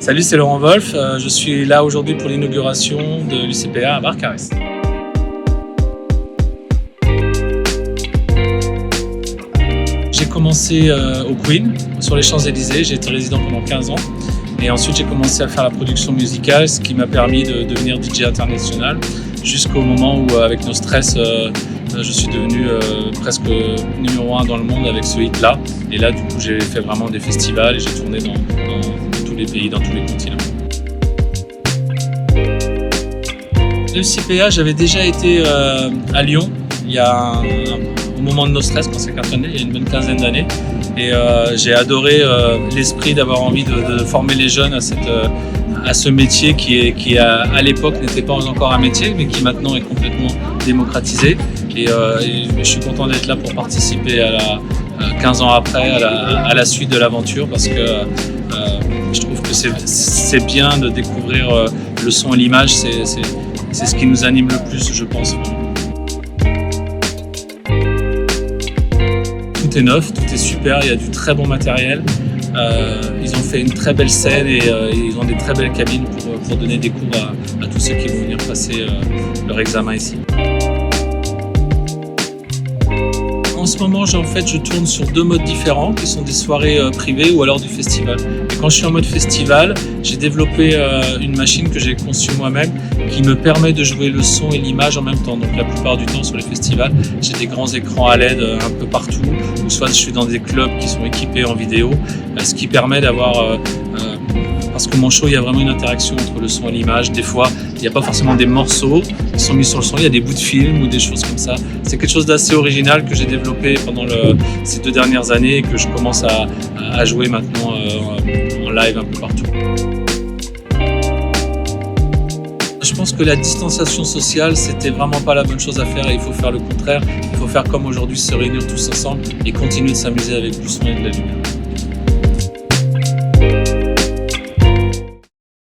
Salut, c'est Laurent Wolf. Je suis là aujourd'hui pour l'inauguration de l'UCPA à Barcarès. J'ai commencé au Queen, sur les Champs-Élysées. J'ai été résident pendant 15 ans. Et ensuite, j'ai commencé à faire la production musicale, ce qui m'a permis de devenir DJ international, jusqu'au moment où, avec No Stress, je suis devenu presque numéro 1 dans le monde avec ce hit-là. Et là, du coup, j'ai fait vraiment des festivals et j'ai tourné dans tous les pays, dans tous les continents. L'UCPA, j'avais déjà été à Lyon au moment de No Stress, quand c'est cartonné, il y a une bonne quinzaine d'années. Et j'ai adoré l'esprit d'avoir envie de former les jeunes à ce métier qui à l'époque n'était pas encore un métier, mais qui maintenant est complètement démocratisé. Et je suis content d'être là pour participer 15 ans après à la suite de l'aventure, parce que je trouve que c'est bien de découvrir le son et l'image. C'est ce qui nous anime le plus, je pense. Tout est neuf, tout est super, il y a du très bon matériel. Ils ont fait une très belle scène et ils ont des très belles cabines pour donner des cours à tous ceux qui vont venir passer leur examen ici. En ce moment, je tourne sur 2 modes différents, qui sont des soirées privées ou alors du festival. Et quand je suis en mode festival, j'ai développé une machine que j'ai conçue moi-même, qui me permet de jouer le son et l'image en même temps. Donc la plupart du temps sur les festivals, j'ai des grands écrans à LED un peu partout, ou soit je suis dans des clubs qui sont équipés en vidéo, ce qui permet d'avoir... parce que mon show, il y a vraiment une interaction entre le son et l'image. Des fois, il n'y a pas forcément des morceaux qui sont mis sur le son, il y a des bouts de film ou des choses comme ça. C'est quelque chose d'assez original que j'ai développé pendant ces 2 dernières années et que je commence à jouer maintenant en live un peu partout. Je pense que la distanciation sociale, c'était vraiment pas la bonne chose à faire et il faut faire le contraire. Il faut faire comme aujourd'hui, se réunir tous ensemble et continuer de s'amuser avec du son et de la lumière.